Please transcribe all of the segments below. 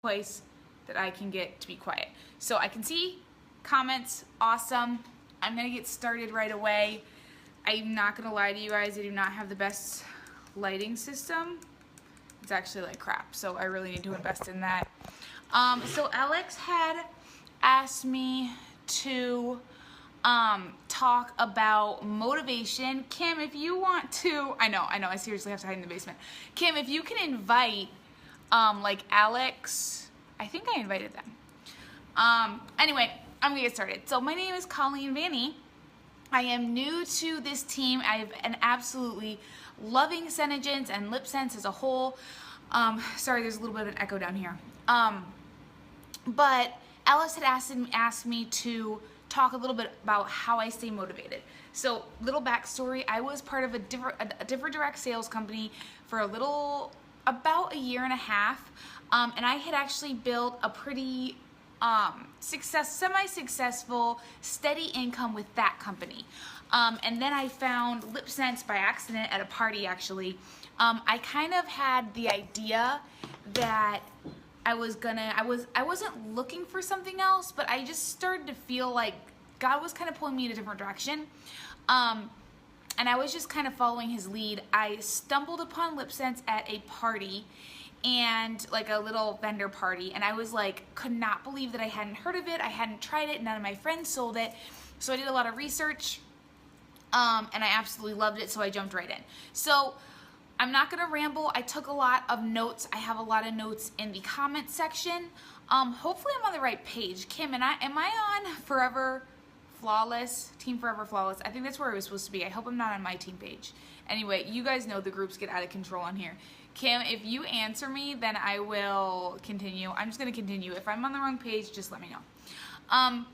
place that I can get to be quiet. So I can see comments, awesome. I'm gonna get started right away. I'm not gonna lie to you guys, I do not have the best lighting system. It's actually like crap, so I really need to invest in that. So Alex had asked me to talk about motivation. Kim, if you want to, I know, I seriously have to hide in the basement. Kim, if you can invite like Alex, I think I invited them. Anyway, I'm gonna get started. So my name is Colleen Vanny. I am new to this team. I have an absolutely loving Senegence and lip sense as a whole. Sorry, there's a little bit of an echo down here. But Alice had asked me to talk a little bit about how I stay motivated. So, little backstory, I was part of a different direct sales company for about a year and a half, and I had actually built a pretty semi-successful, steady income with that company. And then I found Lip Sense by accident at a party, actually. I kind of had the idea that I wasn't looking for something else, but I just started to feel like God was kind of pulling me in a different direction. And I was just kind of following his lead. I stumbled upon Lip Sense at a party, and like a little vendor party, and I was like, could not believe that I hadn't heard of it. I hadn't tried it. None of my friends sold it. So I did a lot of research, and I absolutely loved it. So I jumped right in. So I'm not gonna ramble. I took a lot of notes. I have a lot of notes in the comment section. Hopefully I'm on the right page. Kim, am I on Forever Flawless? Team Forever Flawless. I think that's where I was supposed to be. I hope I'm not on my team page. Anyway, you guys know the groups get out of control on here. Kim, if you answer me, then I will continue. I'm just gonna continue. If I'm on the wrong page, just let me know.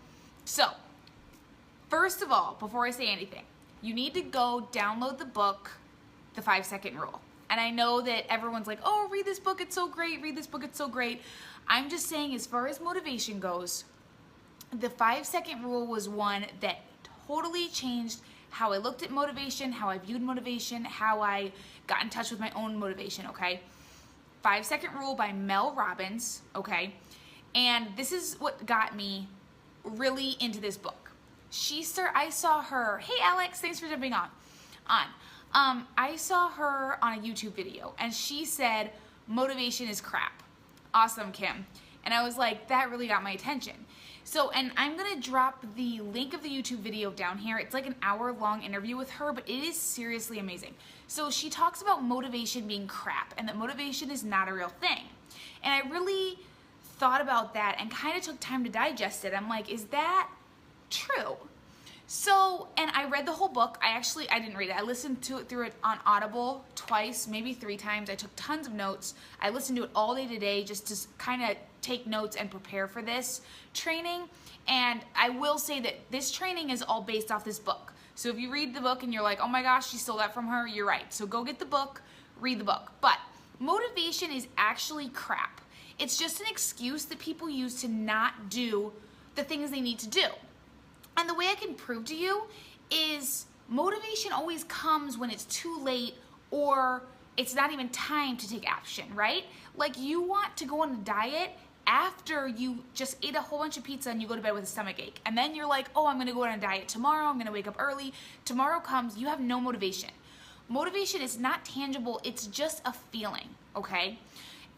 So, first of all, before I say anything, you need to go download the book, The 5-Second Rule. And I know that everyone's like, oh, read this book, it's so great, read this book, it's so great. I'm just saying, as far as motivation goes, the 5-Second Rule was one that totally changed how I looked at motivation, how I viewed motivation, how I got in touch with my own motivation, okay? 5-Second Rule by Mel Robbins, okay? And this is what got me really into this book. I saw her, hey Alex, thanks for jumping on. I saw her on a YouTube video, and she said, motivation is crap. Awesome, Kim. And I was like, that really got my attention. So, and I'm gonna drop the link of the YouTube video down here. It's like an hour-long interview with her, but it is seriously amazing. So she talks about motivation being crap, and that motivation is not a real thing. And I really thought about that and kind of took time to digest it. I'm like, is that true? So, and I read the whole book. I didn't read it. I listened to it through it on Audible twice, maybe 3 times. I took tons of notes. I listened to it all day today just to kind of take notes and prepare for this training. And I will say that this training is all based off this book. So if you read the book and you're like, oh my gosh, she stole that from her, you're right. So go get the book, read the book. But motivation is actually crap. It's just an excuse that people use to not do the things they need to do. And the way I can prove to you is motivation always comes when it's too late or it's not even time to take action, right? Like, you want to go on a diet after you just ate a whole bunch of pizza and you go to bed with a stomach ache. And then you're like, oh, I'm gonna go on a diet tomorrow, I'm gonna wake up early. Tomorrow comes, you have no motivation. Motivation is not tangible, it's just a feeling, okay?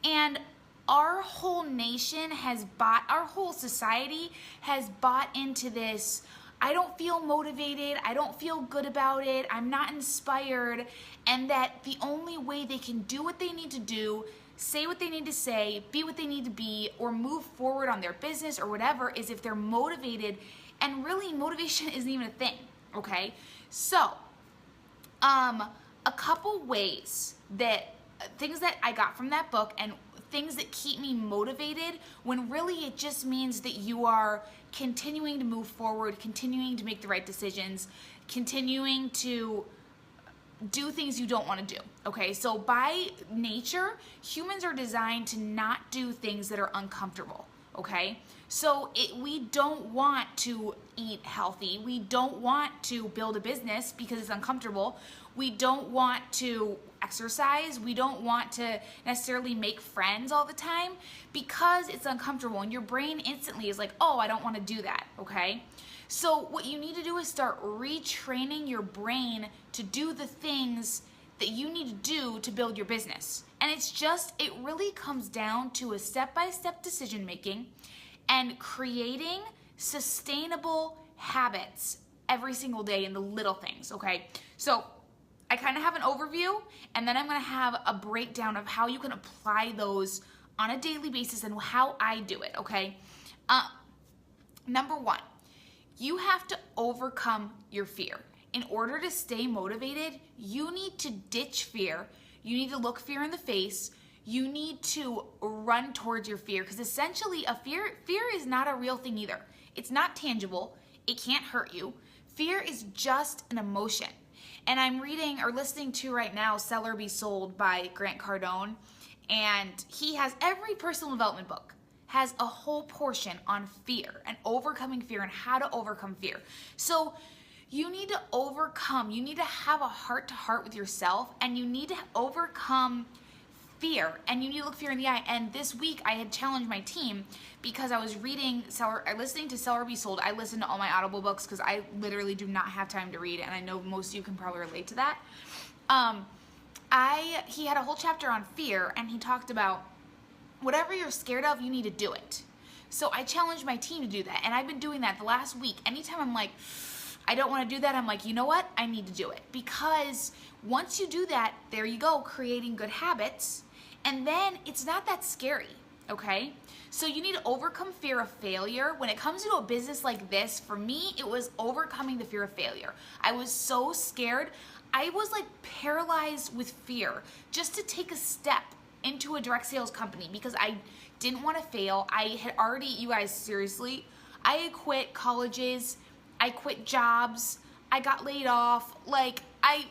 And our whole nation our whole society has bought into this, I don't feel motivated, I don't feel good about it, I'm not inspired, and that the only way they can do what they need to do, say what they need to say, be what they need to be, or move forward on their business or whatever is if they're motivated, and really motivation isn't even a thing, okay? So, a couple ways things that I got from that book and things that keep me motivated when really it just means that you are continuing to move forward, continuing to make the right decisions, continuing to do things you don't want to do, okay? So by nature, humans are designed to not do things that are uncomfortable, okay? So we don't want to eat healthy. We don't want to build a business because it's uncomfortable. We don't want to exercise. We don't want to necessarily make friends all the time because it's uncomfortable, and your brain instantly is like, oh, I don't want to do that, okay? So what you need to do is start retraining your brain to do the things that you need to do to build your business. And it really comes down to a step-by-step decision making and creating sustainable habits every single day in the little things, okay? So I kind of have an overview, and then I'm going to have a breakdown of how you can apply those on a daily basis and how I do it, okay? Number one, you have to overcome your fear. In order to stay motivated, you need to ditch fear. You need to look fear in the face. You need to run towards your fear, because essentially fear is not a real thing either. It's not tangible. It can't hurt you. Fear is just an emotion. And I'm reading or listening to right now Sell or Be Sold by Grant Cardone, and he has every personal development book has a whole portion on fear and overcoming fear and how to overcome fear. So you need to overcome, you need to have a heart-to-heart with yourself, and you need to overcome fear, and you need to look fear in the eye. And this week I had challenged my team because I was listening to Sell or Be Sold. I listen to all my Audible books because I literally do not have time to read, and I know most of you can probably relate to that. He had a whole chapter on fear, and he talked about whatever you're scared of, you need to do it. So I challenged my team to do that, and I've been doing that the last week. Anytime I'm like, I don't want to do that, I'm like, you know what? I need to do it. Because once you do that, there you go, creating good habits, and then it's not that scary, okay? So you need to overcome fear of failure. When it comes to a business like this, for me, it was overcoming the fear of failure. I was so scared. I was like paralyzed with fear just to take a step into a direct sales company because I didn't want to fail. I had already, you guys, seriously, I had quit colleges, I quit jobs, I got laid off, like I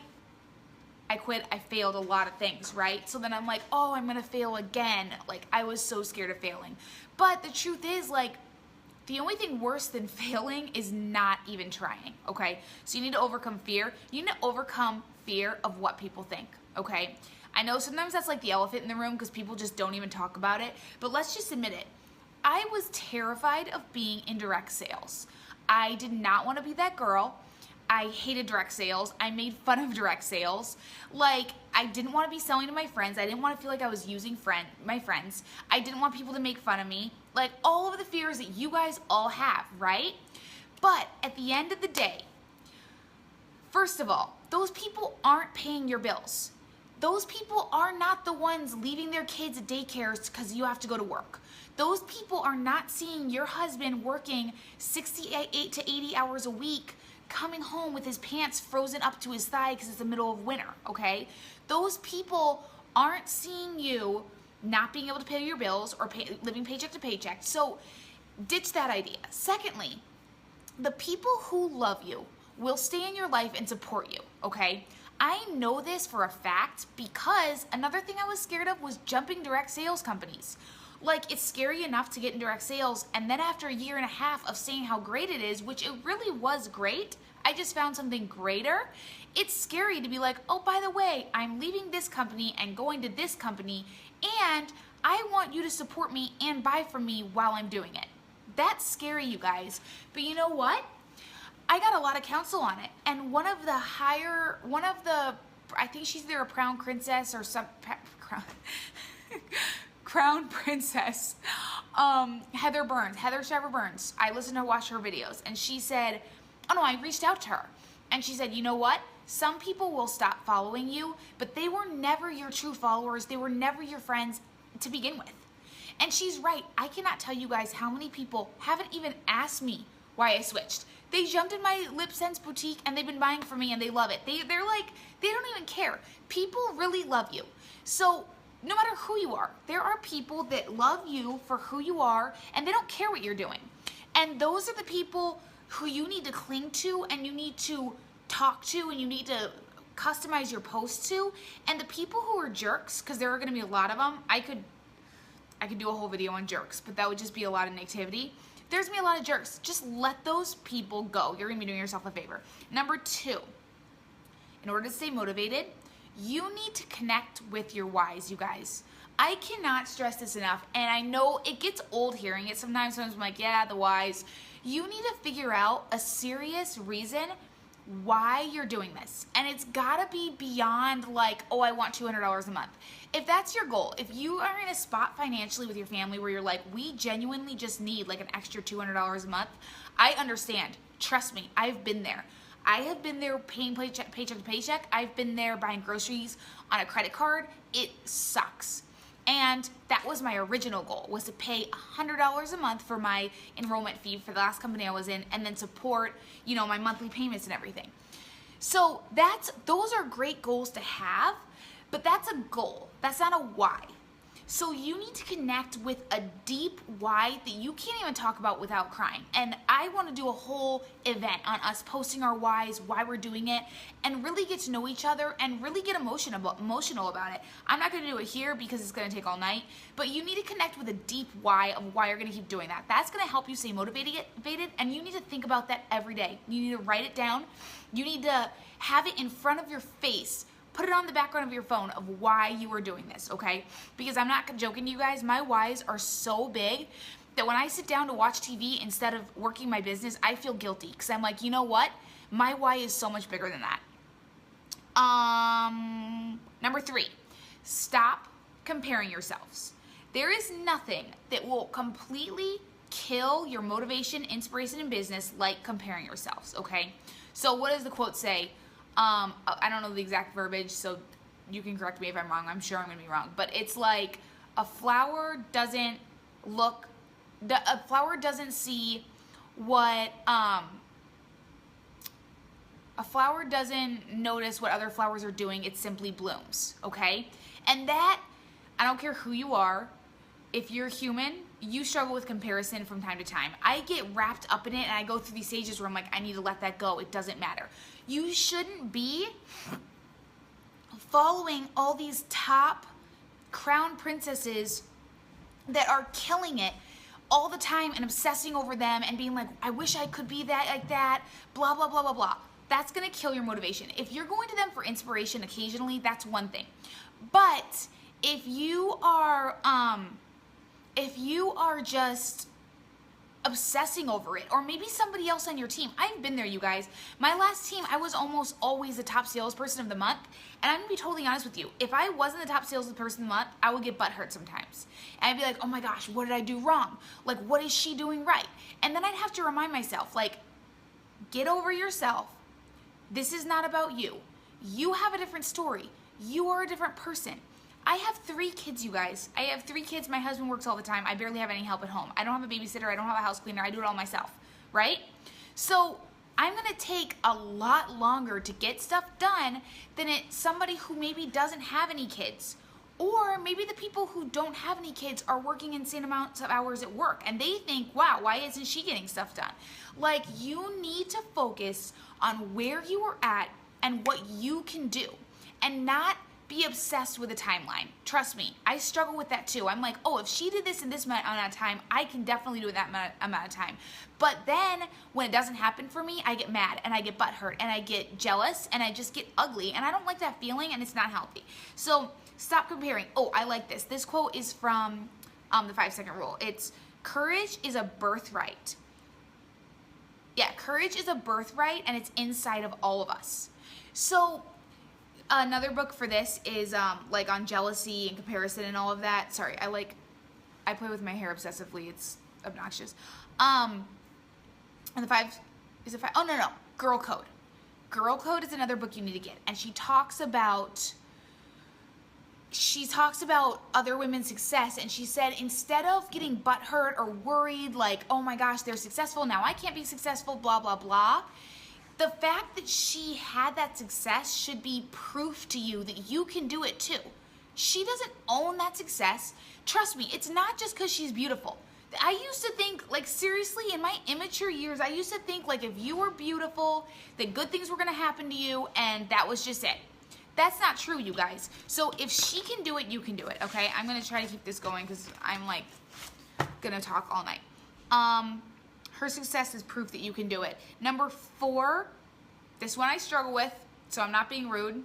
quit, I failed a lot of things, right? So then I'm like, oh, I'm gonna fail again. Like, I was so scared of failing. But the truth is, like, the only thing worse than failing is not even trying, okay? So you need to overcome fear. You need to overcome fear of what people think, okay? I know sometimes that's like the elephant in the room because people just don't even talk about it, but let's just admit it. I was terrified of being in direct sales. I did not want to be that girl. I hated direct sales. I made fun of direct sales. Like, I didn't want to be selling to my friends. I didn't want to feel like I was using my friends. I didn't want people to make fun of me. Like, all of the fears that you guys all have, right? But at the end of the day, first of all, those people aren't paying your bills. Those people are not the ones leaving their kids at daycares because you have to go to work. Those people are not seeing your husband working 68 to 80 hours a week, coming home with his pants frozen up to his thigh because it's the middle of winter, okay? Those people aren't seeing you not being able to pay your bills or living paycheck to paycheck. So ditch that idea. Secondly, the people who love you will stay in your life and support you, okay? I know this for a fact because another thing I was scared of was jumping direct sales companies. Like, it's scary enough to get in direct sales, and then after a year and a half of saying how great it is, which it really was great, I just found something greater. It's scary to be like, oh, by the way, I'm leaving this company and going to this company, and I want you to support me and buy from me while I'm doing it. That's scary, you guys. But you know what? I got a lot of counsel on it, and I think she's either a crown princess or some crown princess, Heather Shriver Burns. I listened to watch her videos, and she said, oh no, I reached out to her, and she said, you know what? Some people will stop following you, but they were never your true followers. They were never your friends to begin with. And she's right. I cannot tell you guys how many people haven't even asked me why I switched. They jumped in my Lip Sense boutique and they've been buying from me and they love it. They're like, they don't even care. People really love you. So no matter who you are, there are people that love you for who you are and they don't care what you're doing. And those are the people who you need to cling to and you need to talk to and you need to customize your posts to. And the people who are jerks, because there are going to be a lot of them, I could do a whole video on jerks, but that would just be a lot of negativity. There's gonna be a lot of jerks. Just let those people go. You're gonna be doing yourself a favor. Number 2, in order to stay motivated, you need to connect with your whys, you guys. I cannot stress this enough, and I know it gets old hearing it sometimes. Sometimes I'm like, yeah, the whys. You need to figure out a serious reason why you're doing this. And it's gotta be beyond like, oh, I want $200 a month. If that's your goal, if you are in a spot financially with your family where you're like, we genuinely just need like an extra $200 a month, I understand. Trust me, I've been there. I have been there paying paycheck to paycheck. I've been there buying groceries on a credit card. It sucks. And that was my original goal, was to pay $100 a month for my enrollment fee for the last company I was in, and then support, you know, my monthly payments and everything. So those are great goals to have, but that's a goal. That's not a why. So you need to connect with a deep why that you can't even talk about without crying. And I want to do a whole event on us posting our whys, why we're doing it, and really get to know each other and really get emotional about it. I'm not going to do it here because it's going to take all night, but you need to connect with a deep why of why you're going to keep doing that. That's going to help you stay motivated, and you need to think about that every day. You need to write it down. You need to have it in front of your face. Put it on the background of your phone of why you are doing this, okay? Because I'm not joking, you guys. My whys are so big that when I sit down to watch TV instead of working my business, I feel guilty because I'm like, you know what? My why is so much bigger than that. Number 3, stop comparing yourselves. There is nothing that will completely kill your motivation, inspiration, and business like comparing yourselves, okay? So what does the quote say? I don't know the exact verbiage, so you can correct me if I'm wrong. I'm sure I'm going to be wrong. But it's like a flower doesn't see what, a flower doesn't notice what other flowers are doing. It simply blooms, okay? And that, I don't care who you are. If you're human, you struggle with comparison from time to time. I get wrapped up in it, and I go through these stages where I'm like, I need to let that go. It doesn't matter. You shouldn't be following all these top crown princesses that are killing it all the time and obsessing over them and being like, I wish I could be that, like that, blah, blah, blah, blah, blah. That's gonna kill your motivation. If you're going to them for inspiration occasionally, that's one thing. But if you are just obsessing over it, or maybe somebody else on your team. I've been there, you guys. My last team, I was almost always the top salesperson of the month, and I'm gonna be totally honest with you. If I wasn't the top salesperson of the month, I would get butthurt sometimes. And I'd be like, oh my gosh, what did I do wrong? Like, what is she doing right? And then I'd have to remind myself, like, get over yourself. This is not about you. You have a different story. You are a different person. I have 3 kids, you guys. I have 3 kids. My husband works all the time. I barely have any help at home. I don't have a babysitter. I don't have a house cleaner. I do it all myself, right? So I'm gonna take a lot longer to get stuff done than somebody who maybe doesn't have any kids. Or maybe the people who don't have any kids are working insane amounts of hours at work, and they think, wow, why isn't she getting stuff done? Like, you need to focus on where you are at and what you can do, and not be obsessed with a timeline. Trust me, I struggle with that too. I'm like, oh, if she did this in this amount of time, I can definitely do it that amount of time. But then when it doesn't happen for me, I get mad and I get butthurt and I get jealous and I just get ugly, and I don't like that feeling, and it's not healthy. So stop comparing. Oh, I like this. This quote is from the 5-second rule. It's, courage is a birthright. Yeah, courage is a birthright, and it's inside of all of us. So another book for this is like on jealousy and comparison and all of that. Sorry, I play with my hair obsessively. It's obnoxious. And the 5, is it 5? Oh, no. Girl Code. Girl Code is another book you need to get. And she talks about other women's success, and she said, instead of getting butthurt or worried like, oh my gosh, they're successful, now I can't be successful, blah, blah, blah. The fact that she had that success should be proof to you that you can do it too. She doesn't own that success. Trust me, it's not just because she's beautiful. I used to think, like, seriously, in my immature years, I used to think, like, if you were beautiful, that good things were going to happen to you, and that was just it. That's not true, you guys. So if she can do it, you can do it, okay? I'm going to try to keep this going because I'm, like, going to talk all night. Her success is proof that you can do it. Number 4, this one I struggle with, so I'm not being rude.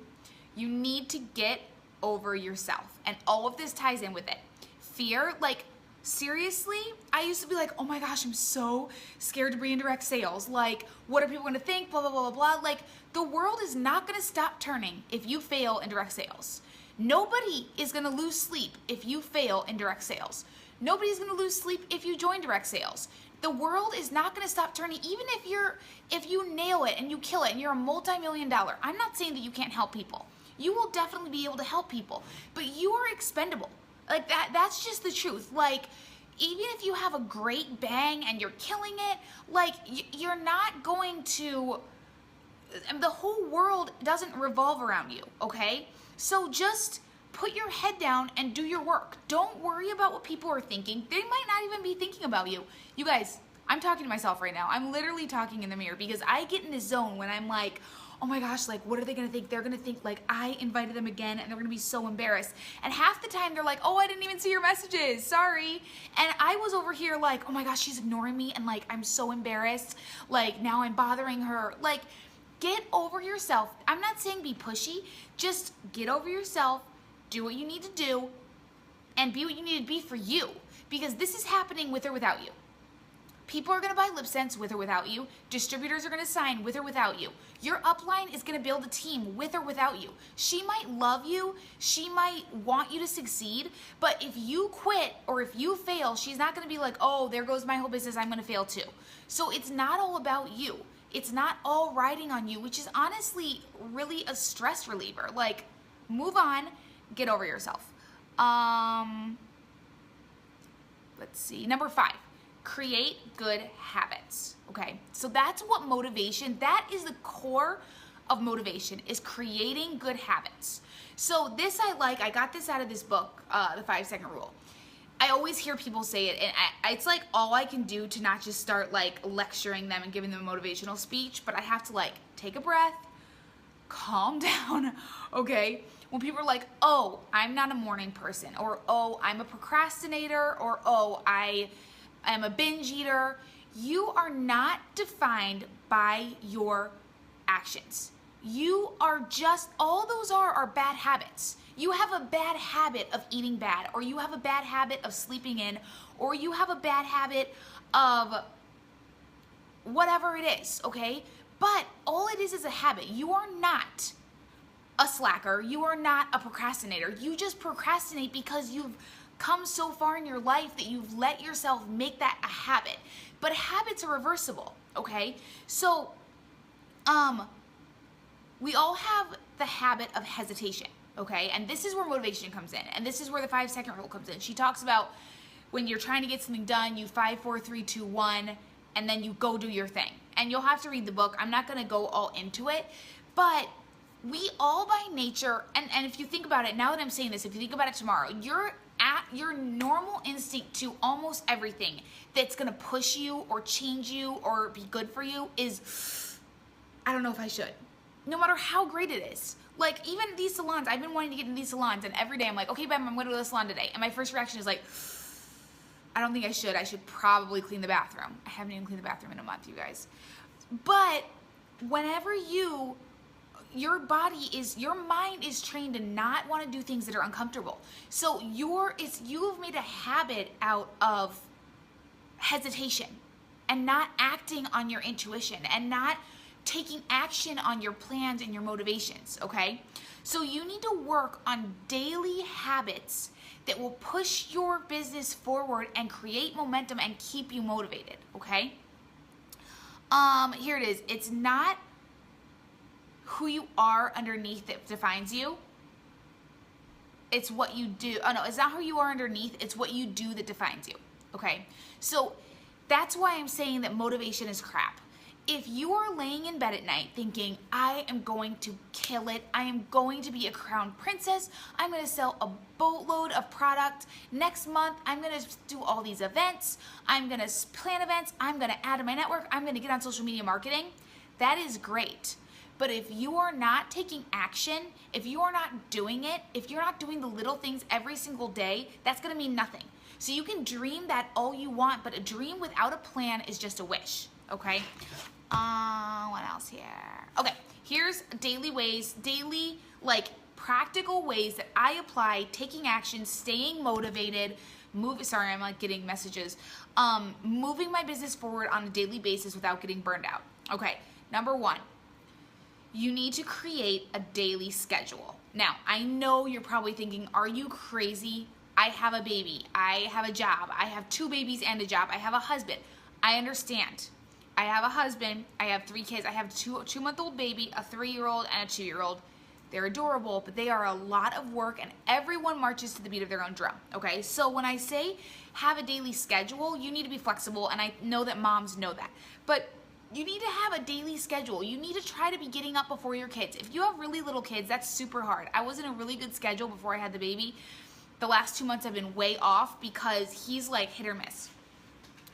You need to get over yourself. And all of this ties in with it. Fear, like, seriously, I used to be like, oh my gosh, I'm so scared to be in direct sales. Like, what are people gonna think? Blah, blah, blah, blah, blah. Like, the world is not gonna stop turning if you fail in direct sales. Nobody is gonna lose sleep if you fail in direct sales. Nobody's gonna lose sleep if you join direct sales. The world is not gonna stop turning, even if you nail it and you kill it and you're a multi-million-dollar. I'm not saying that you can't help people. You will definitely be able to help people, but you are expendable. Like that's just the truth. Like, even if you have a great bang and you're killing it, like you're not going to, the whole world doesn't revolve around you, okay? So just put your head down and do your work. Don't worry about what people are thinking. They might not even be thinking about you. You guys, I'm talking to myself right now. I'm literally talking in the mirror because I get in this zone when I'm like, oh my gosh, like, what are they gonna think? They're gonna think like I invited them again and they're gonna be so embarrassed. And half the time they're like, oh, I didn't even see your messages, sorry. And I was over here like, oh my gosh, she's ignoring me and like, I'm so embarrassed. Like, now I'm bothering her. Like, get over yourself. I'm not saying be pushy, just get over yourself, do what you need to do, and be what you need to be for you. Because this is happening with or without you. People are gonna buy LipSense with or without you. Distributors are gonna sign with or without you. Your upline is gonna build a team with or without you. She might love you, she might want you to succeed, but if you quit or if you fail, she's not gonna be like, oh, there goes my whole business, I'm gonna fail too. So it's not all about you. It's not all riding on you, which is honestly really a stress reliever. Like, move on, get over yourself. Let's see, number 5. Create good habits, okay? So that's what motivation, that is the core of motivation, is creating good habits. So this I like, I got this out of this book, The 5-Second Rule. I always hear people say it, and it's like all I can do to not just start like lecturing them and giving them a motivational speech, but I have to like take a breath, calm down, okay? When people are like, oh, I'm not a morning person, or oh, I'm a procrastinator, or oh, I am a binge eater. You are not defined by your actions. You are just, all those are bad habits. You have a bad habit of eating bad, or you have a bad habit of sleeping in, or you have a bad habit of whatever it is, okay? But all it is a habit. You are not a slacker. You are not a procrastinator. You just procrastinate because you've come so far in your life that you've let yourself make that a habit. But habits are reversible, okay? So, we all have the habit of hesitation, okay? And this is where motivation comes in. And this is where the 5-second rule comes in. She talks about when you're trying to get something done, you 5, 4, 3, 2, 1, and then you go do your thing. And you'll have to read the book. I'm not gonna go all into it, but we all by nature, and if you think about it, now that I'm saying this, if you think about it tomorrow, you're at your normal instinct to almost everything that's gonna push you or change you or be good for you is, I don't know if I should. No matter how great it is. Like, even these salons, I've been wanting to get in these salons, and every day I'm like, okay, babe, I'm gonna go to the salon today. And my first reaction is like, I don't think I should. I should probably clean the bathroom. I haven't even cleaned the bathroom in a month, you guys. But whenever your mind is trained to not want to do things that are uncomfortable. So you've made a habit out of hesitation and not acting on your intuition and not taking action on your plans and your motivations, okay? So you need to work on daily habits that will push your business forward and create momentum and keep you motivated, okay? Here it is. It's not who you are underneath that defines you. It's what you do. Oh no, it's not who you are underneath. It's what you do that defines you, okay? So that's why I'm saying that motivation is crap. If you are laying in bed at night thinking, I am going to kill it, I am going to be a crown princess, I'm gonna sell a boatload of product, next month I'm gonna do all these events, I'm gonna plan events, I'm gonna add to my network, I'm gonna get on social media marketing, that is great. But if you are not taking action, if you are not doing it, if you're not doing the little things every single day, that's gonna mean nothing. So you can dream that all you want, but a dream without a plan is just a wish, okay? What else here? Okay, here's daily like practical ways that I apply taking action, staying motivated, sorry, I'm like getting messages. Moving my business forward on a daily basis without getting burned out. Okay, number one, you need to create a daily schedule. Now, I know you're probably thinking, are you crazy? I have a baby, I have a job, I have 2 babies and a job, I have a husband. I understand. I have a husband, I have 3 kids, I have a 2-month-old baby, a 3-year-old, and a 2-year-old. They're adorable, but they are a lot of work, and everyone marches to the beat of their own drum, okay? So when I say have a daily schedule, you need to be flexible, and I know that moms know that. But you need to have a daily schedule. You need to try to be getting up before your kids. If you have really little kids, that's super hard. I was in a really good schedule before I had the baby. The last 2 months I've been way off because he's like hit or miss.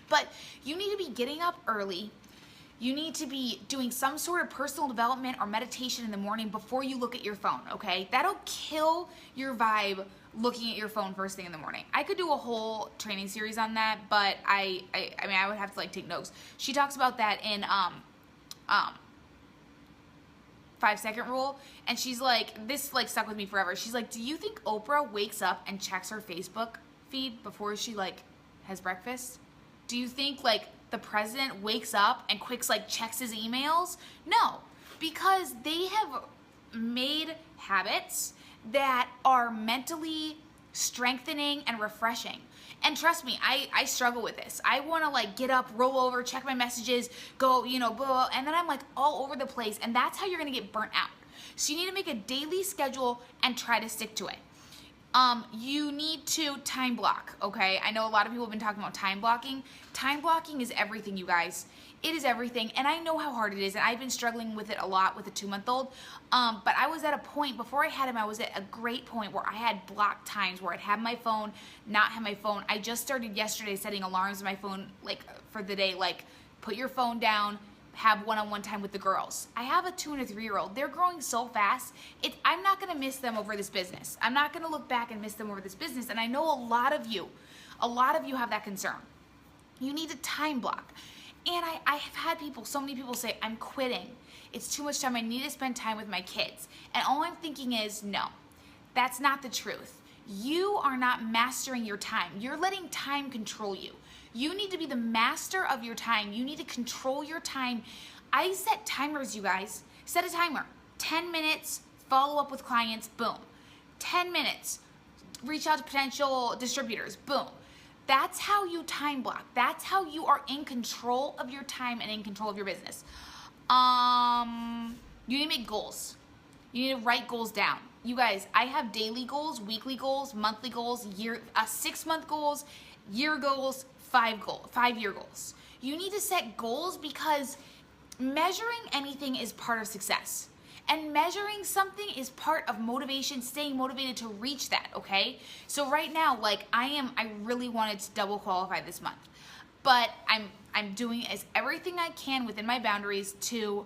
But you need to be getting up early. You need to be doing some sort of personal development or meditation in the morning before you look at your phone, okay? That'll kill your vibe looking at your phone first thing in the morning. I could do a whole training series on that, but I mean, I would have to like take notes. She talks about that in 5-second rule, and she's like, this like stuck with me forever. She's like, do you think Oprah wakes up and checks her Facebook feed before she like has breakfast? Do you think like the president wakes up and like checks his emails? No, because they have made habits that are mentally strengthening and refreshing. And trust me, I struggle with this. I want to like get up, roll over, check my messages, go, you know, blah, blah, and then I'm like all over the place, and that's how you're going to get burnt out. So you need to make a daily schedule and try to stick to it. You need to time block, okay? I know a lot of people have been talking about time blocking. Time blocking is everything, you guys. It is everything, and I know how hard it is, and I've been struggling with it a lot with a 2-month-old, but I was at a point, before I had him, I was at a great point where I had blocked times where I'd have my phone, not have my phone. I just started yesterday setting alarms on my phone, like, for the day, like, put your phone down, have one-on-one time with the girls. I have a 2 and a 3-year-old. They're growing so fast. I'm not gonna miss them over this business. I'm not gonna look back and miss them over this business, and I know a lot of you have that concern. You need to time block. And I have had so many people say, I'm quitting. It's too much time. I need to spend time with my kids. And all I'm thinking is, no, that's not the truth. You are not mastering your time. You're letting time control you. You need to be the master of your time. You need to control your time. I set timers, you guys. Set a timer. 10 minutes, follow up with clients, boom. 10 minutes, reach out to potential distributors, boom. That's how you time block. That's how you are in control of your time and in control of your business. You need to make goals. You need to write goals down. You guys, I have daily goals, weekly goals, monthly goals, 6-month goals, year goals, 5-year goals. You need to set goals because measuring anything is part of success. And measuring something is part of motivation, staying motivated to reach that, okay? So right now, like I really wanted to double qualify this month, but I'm doing everything I can within my boundaries to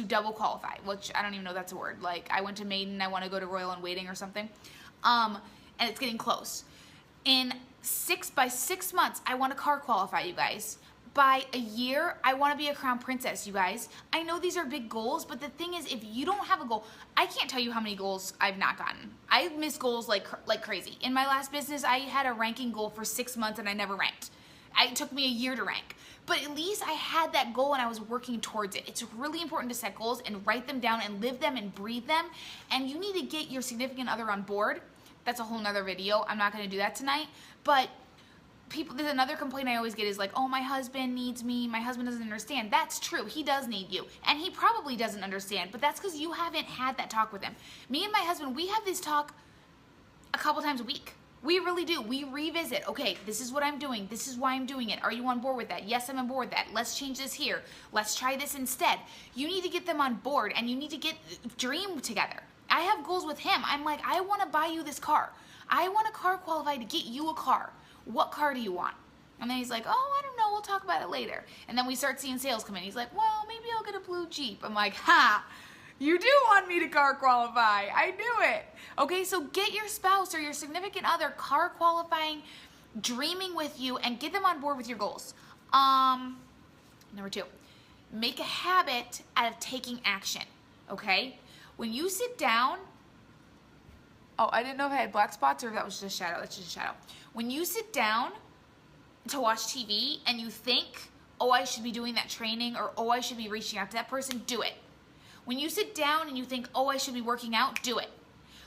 double qualify, which I don't even know if that's a word. Like I went to Maiden, I want to go to Royal and Waiting or something, and it's getting close. By 6 months, I want to car qualify, you guys. By a year, I want to be a crown princess, you guys. I know these are big goals, but the thing is, if you don't have a goal, I can't tell you how many goals I've not gotten. I've missed goals like crazy. In my last business, I had a ranking goal for 6 months and I never ranked. It took me a year to rank. But at least I had that goal and I was working towards it. It's really important to set goals and write them down and live them and breathe them. And you need to get your significant other on board. That's a whole nother video. I'm not going to do that tonight. But there's another complaint I always get is like, oh, my husband needs me. My husband doesn't understand. That's true. He does need you. And he probably doesn't understand. But that's because you haven't had that talk with him. Me and my husband, we have this talk a couple times a week. We really do. We revisit. Okay, this is what I'm doing. This is why I'm doing it. Are you on board with that? Yes, I'm on board with that. Let's change this here. Let's try this instead. You need to get them on board and you need to dream together. I have goals with him. I'm like, I want to buy you this car. I want a car qualified to get you a car. What car do you want? And then he's like, oh, I don't know. We'll talk about it later. And then we start seeing sales come in. He's like, well, maybe I'll get a blue Jeep. I'm like, ha, you do want me to car qualify. I knew it. Okay, so get your spouse or your significant other car qualifying dreaming with you, and get them on board with your goals. Number 2, make a habit out of taking action, okay? When you sit down, oh, I didn't know if I had black spots or if that was just a shadow. That's just a shadow. When you sit down to watch TV and you think, oh, I should be doing that training, or oh, I should be reaching out to that person, do it. When you sit down and you think, oh, I should be working out, do it.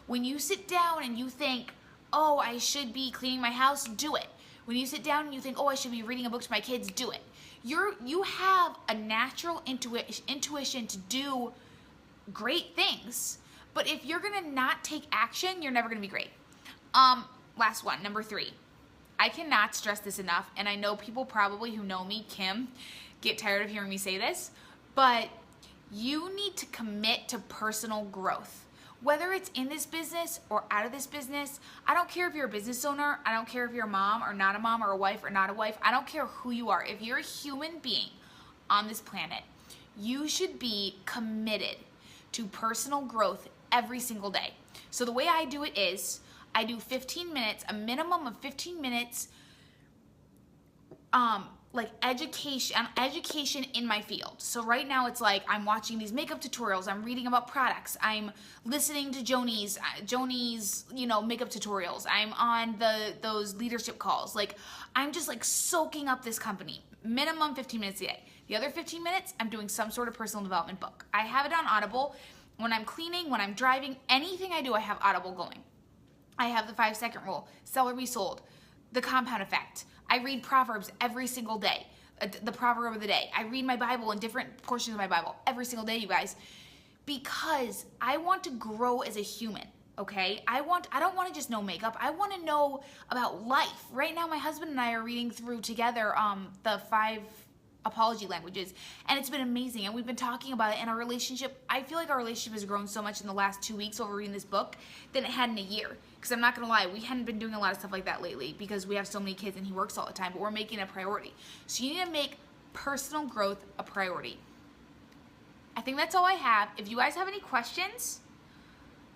When you sit down and you think, oh, I should be cleaning my house, do it. When you sit down and you think, oh, I should be reading a book to my kids, do it. You have a natural intuition to do great things, but if you're gonna not take action, you're never gonna be great. Last one, number 3. I cannot stress this enough, and I know people probably who know me, Kim, get tired of hearing me say this, but you need to commit to personal growth. Whether it's in this business or out of this business, I don't care if you're a business owner, I don't care if you're a mom or not a mom, or a wife or not a wife, I don't care who you are. If you're a human being on this planet, you should be committed to personal growth every single day. So the way I do it is, I do 15 minutes, a minimum of 15 minutes, like education in my field. So right now it's like I'm watching these makeup tutorials, I'm reading about products, I'm listening to Joni's makeup tutorials, I'm on those leadership calls. Like I'm just like soaking up this company. Minimum 15 minutes a day. The other 15 minutes, I'm doing some sort of personal development book. I have it on Audible. When I'm cleaning, when I'm driving, anything I do, I have Audible going. I have the 5-second rule, sell or be sold, the compound effect. I read Proverbs every single day, the proverb of the day. I read my Bible in different portions of my Bible every single day, you guys, because I want to grow as a human, okay? I don't want to just know makeup. I want to know about life. Right now, my husband and I are reading through together the 5 apology languages, and it's been amazing, and we've been talking about it in our relationship. I feel like our relationship has grown so much in the last 2 weeks over reading this book than it had in a year, because I'm not gonna lie, we hadn't been doing a lot of stuff like that lately because we have so many kids and he works all the time, but we're making it a priority. So you need to make personal growth a priority. I think that's all I have. If you guys have any questions,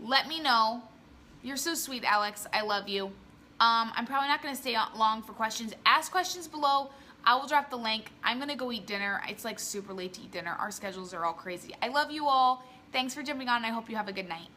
let me know. You're so sweet, Alex. I love you. I'm probably not gonna stay on long for questions. Ask questions below. I will drop the link. I'm gonna go eat dinner. It's like super late to eat dinner. Our schedules are all crazy. I love you all. Thanks for jumping on. I hope you have a good night.